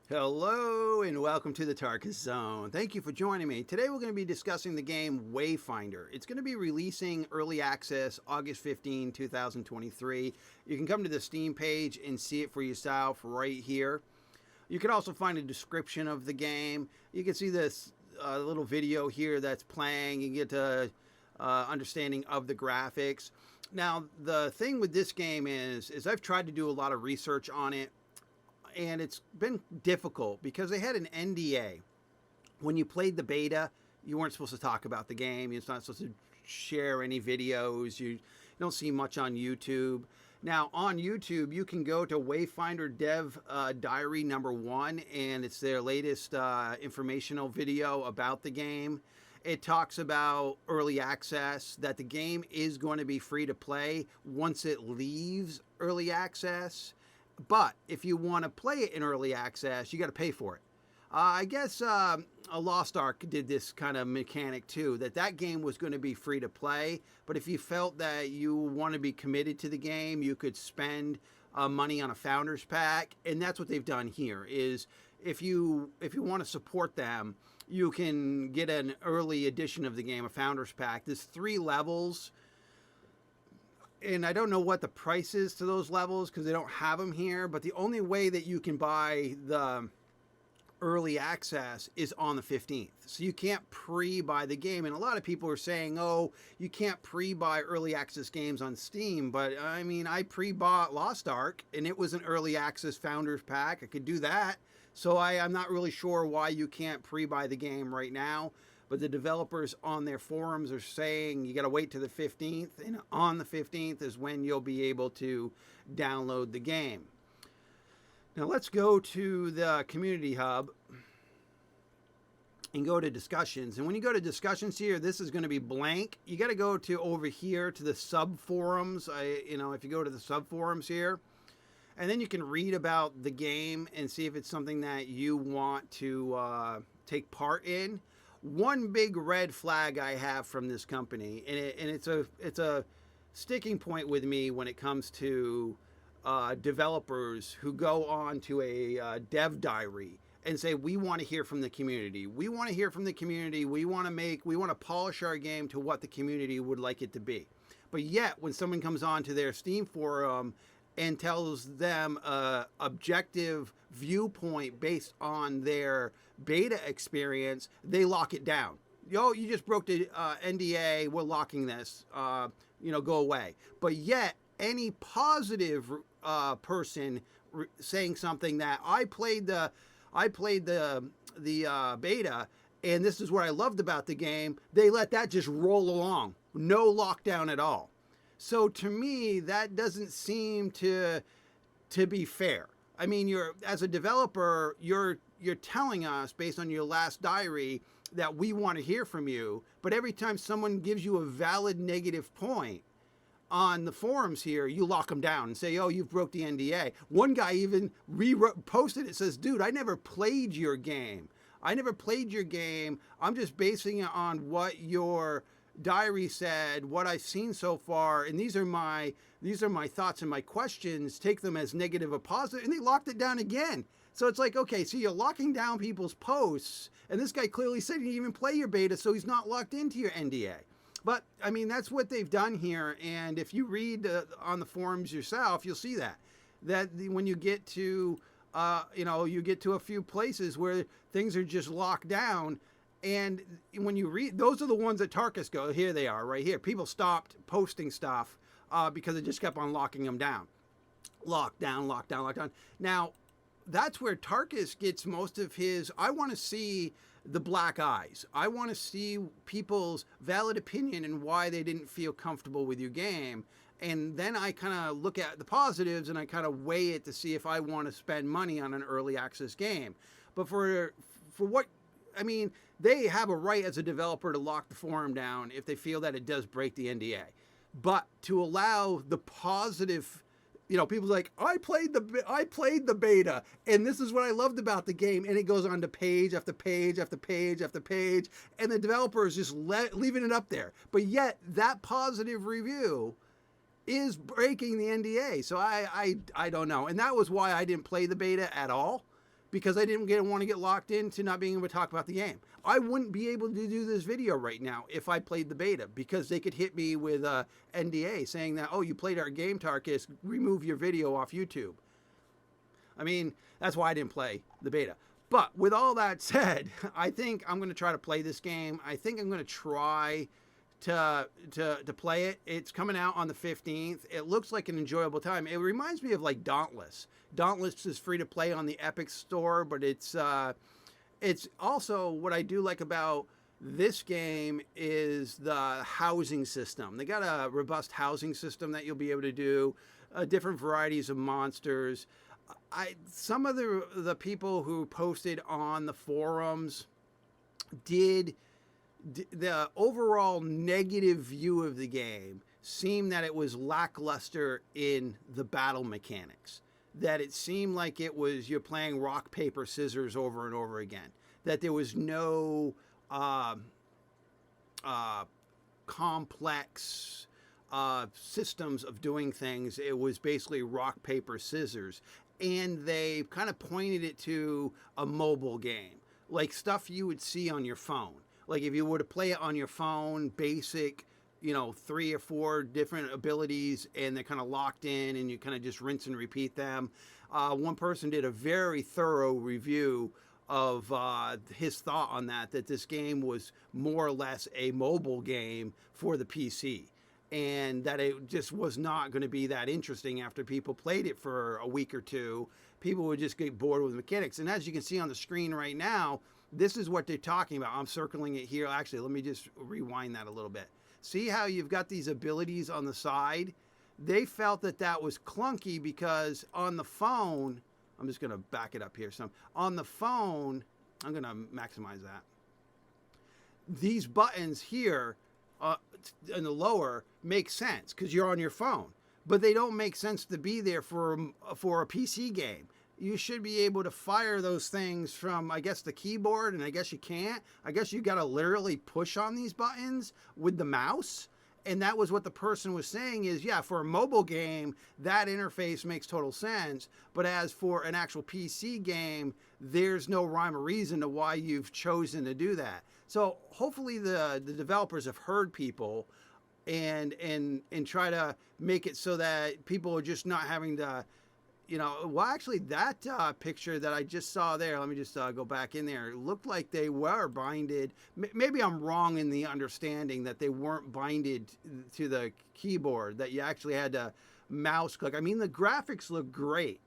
Hello and welcome to the Tarkus Zone. Thank you for joining me. Today we're going to be discussing the game Wayfinder. It's going to be releasing early access August 15, 2023. You can come to the Steam page and see it for yourself right here. You can also find a description of the game. You can see this little video here that's playing. You get a understanding of the graphics. Now, the thing with this game is I've tried to do a lot of research on it, and it's been difficult because they had an NDA. When you played the beta, you weren't supposed to talk about the game. You're not supposed to share any videos. You don't see much on YouTube. Now, on YouTube, you can go to Wayfinder Dev Diary #1, and it's their latest informational video about the game. It talks about early access, that the game is going to be free to play once it leaves early access. But if you want to play it in early access, you got to pay for it. I guess a Lost Ark did this kind of mechanic too, that game was going to be free to play. But if you felt that you want to be committed to the game, you could spend money on a Founders Pack. And that's what they've done here is if you want to support them, you can get an early edition of the game, a Founders Pack. There's 3 levels. And I don't know what the price is to those levels because they don't have them here. But the only way that you can buy the early access is on the 15th. So you can't pre-buy the game. And a lot of people are saying, oh, you can't pre-buy early access games on Steam. But I mean, I pre-bought Lost Ark and it was an early access Founders Pack. I could do that. So I'm not really sure why you can't pre-buy the game right now. But the developers on their forums are saying you got to wait to the 15th, and on the 15th is when you'll be able to download the game. Now let's go to the community hub and go to discussions. And when you go to discussions here, this is going to be blank. You got to go to over here to the sub forums. If you go to the sub forums here, and then you can read about the game and see if it's something that you want to take part in. One big red flag I have from this company, and it's a sticking point with me when it comes to developers who go on to a dev diary and say, we want to hear from the community. We want to hear from the community. We want to polish our game to what the community would like it to be. But yet, when someone comes on to their Steam forum and tells them a objective viewpoint based on their beta experience, they lock it down. Yo, you just broke the NDA. We're locking this. Go away. But yet, any positive person saying something that I played the beta, and this is what I loved about the game, they let that just roll along. No lockdown at all. So to me, that doesn't seem to be fair. I mean, as a developer, you're telling us based on your last diary that we want to hear from you, but every time someone gives you a valid negative point on the forums here, you lock them down and say, oh, you've broke the NDA. One guy even posted it, says, dude, I never played your game. I'm just basing it on what your diary said, what I've seen so far, and these are my thoughts and my questions. Take them as negative or positive, and they locked it down again. So it's like, okay, so you're locking down people's posts, and this guy clearly said he didn't even play your beta, so he's not locked into your NDA. But I mean, that's what they've done here, and if you read on the forums yourself, you'll see that when you get to you get to a few places where things are just locked down. And when you read, those are the ones that Tarkus go, here they are, right here. People stopped posting stuff because it just kept on locking them down. Lockdown. Now, that's where Tarkus gets most of his, I want to see the black eyes. I want to see people's valid opinion and why they didn't feel comfortable with your game. And then I kind of look at the positives and I kind of weigh it to see if I want to spend money on an early access game. But for what, I mean, they have a right as a developer to lock the forum down if they feel that it does break the NDA. But to allow the positive, people like, I played the beta, and this is what I loved about the game, and it goes on to page after page after page after page, and the developer is just leaving it up there. But yet, that positive review is breaking the NDA. So I don't know. And that was why I didn't play the beta at all, because I didn't want to get locked into not being able to talk about the game. I wouldn't be able to do this video right now if I played the beta, because they could hit me with a NDA saying that, oh, you played our game, Tarkus, remove your video off YouTube. I mean, that's why I didn't play the beta. But with all that said, I think I'm going to try to play this game. I think I'm going to try to play it. It's coming out on the 15th. It looks like an enjoyable time. It reminds me of like Dauntless. Dauntless is free to play on the Epic Store, but it's also, what I do like about this game is the housing system. They got a robust housing system that you'll be able to do, different varieties of monsters. Some of the people who posted on the forums did the overall negative view of the game seemed that it was lackluster in the battle mechanics. That it seemed like it was you're playing rock, paper, scissors over and over again. That there was no complex systems of doing things. It was basically rock, paper, scissors. And they kind of pointed it to a mobile game, like stuff you would see on your phone. Like if you were to play it on your phone, basic, 3 or 4 different abilities, and they're kind of locked in, and you kind of just rinse and repeat them. One person did a very thorough review of his thought on that this game was more or less a mobile game for the PC. And that it just was not going to be that interesting after people played it for a week or two. People would just get bored with mechanics. And as you can see on the screen right now, this is what they're talking about. I'm circling it here. Actually, let me just rewind that a little bit. See how you've got these abilities on the side? They felt that was clunky because on the phone, I'm just going to back it up here some. On the phone, I'm going to maximize that. These buttons here in the lower make sense because you're on your phone, but they don't make sense to be there for a PC game. You should be able to fire those things from, I guess, the keyboard, and I guess you can't. I guess you got to literally push on these buttons with the mouse. And that was what the person was saying is, yeah, for a mobile game, that interface makes total sense. But as for an actual PC game, there's no rhyme or reason to why you've chosen to do that. So hopefully the developers have heard people and try to make it so that people are just not having to, well, actually that picture that I just saw there, let me just go back in there. It looked like they were binded. Maybe I'm wrong in the understanding that they weren't binded to the keyboard, that you actually had to mouse click. I mean, the graphics look great.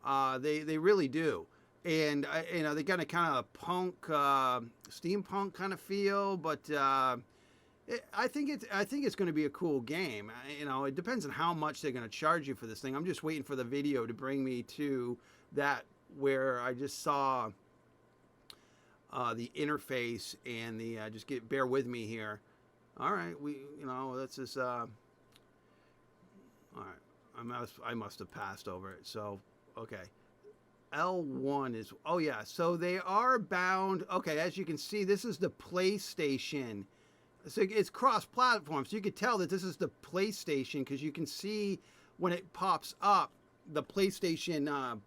They really do. And, they got a kind of punk, steampunk kind of feel, but I think it's going to be a cool game. It depends on how much they're going to charge you for this thing. I'm just waiting for the video to bring me to that where I just saw the interface and the bear with me here. All right, that's just all right. I must have passed over it. So okay. L1 is, oh yeah, so they are bound. Okay, as you can see, this is the PlayStation. So it's cross-platform, so you could tell that this is the PlayStation because you can see when it pops up the PlayStation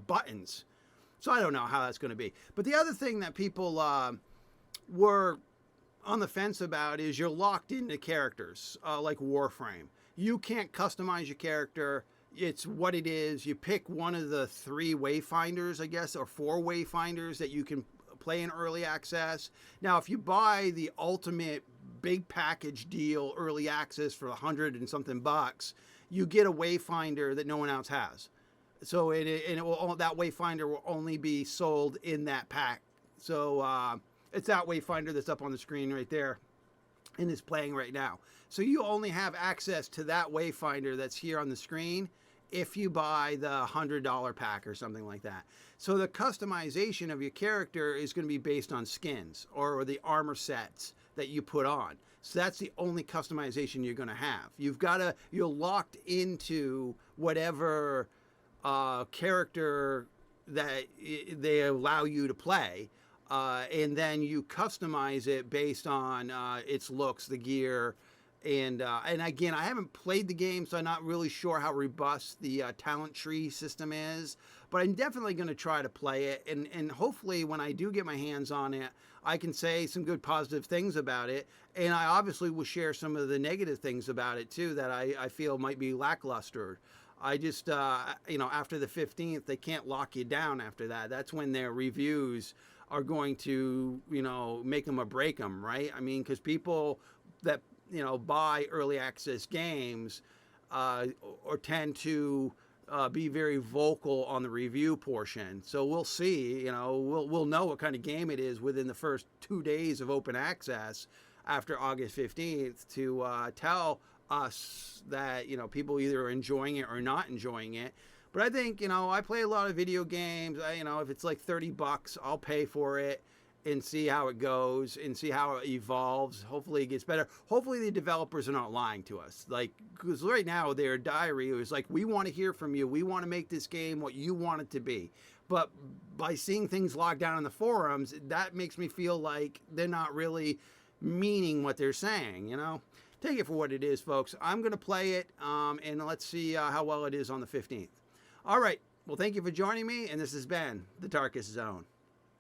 buttons. So I don't know how that's going to be. But the other thing that people were on the fence about is you're locked into characters like Warframe. You can't customize your character. It's what it is. You pick one of the 3 Wayfinders, I guess, or 4 Wayfinders that you can play in early access. Now, if you buy the ultimate big package deal early access for $100 and something bucks, you get a Wayfinder that no one else has. So that Wayfinder will only be sold in that pack. So it's that Wayfinder that's up on the screen right there and is playing right now. So you only have access to that Wayfinder that's here on the screen if you buy the $100 pack or something like that. So the customization of your character is going to be based on skins or the armor sets that you put on. So that's the only customization you're going to have. You're locked into whatever character that they allow you to play. And then you customize it based on its looks, the gear, and again, I haven't played the game, so I'm not really sure how robust the talent tree system is. but I'm definitely going to try to play it, and hopefully when I do get my hands on it, I can say some good positive things about it, and I obviously will share some of the negative things about it too that I feel might be lackluster. I just, after the 15th, they can't lock you down after that. That's when their reviews are going to, make them or break them, right? I mean, because people that, buy early access games or tend to be very vocal on the review portion. So we'll see, we'll know what kind of game it is within the first 2 days of open access after August 15th to tell us that, people either are enjoying it or not enjoying it. But I think, I play a lot of video games. If it's like $30, I'll pay for it and see how it goes and see how it evolves. Hopefully it gets better. Hopefully the developers are not lying to us. Like, because right now their diary is like, we want to hear from you. We want to make this game what you want it to be. But by seeing things logged down in the forums, that makes me feel like they're not really meaning what they're saying, Take it for what it is, folks. I'm going to play it, and let's see how well it is on the 15th. All right. Well, thank you for joining me, and this has been The Darkest Zone.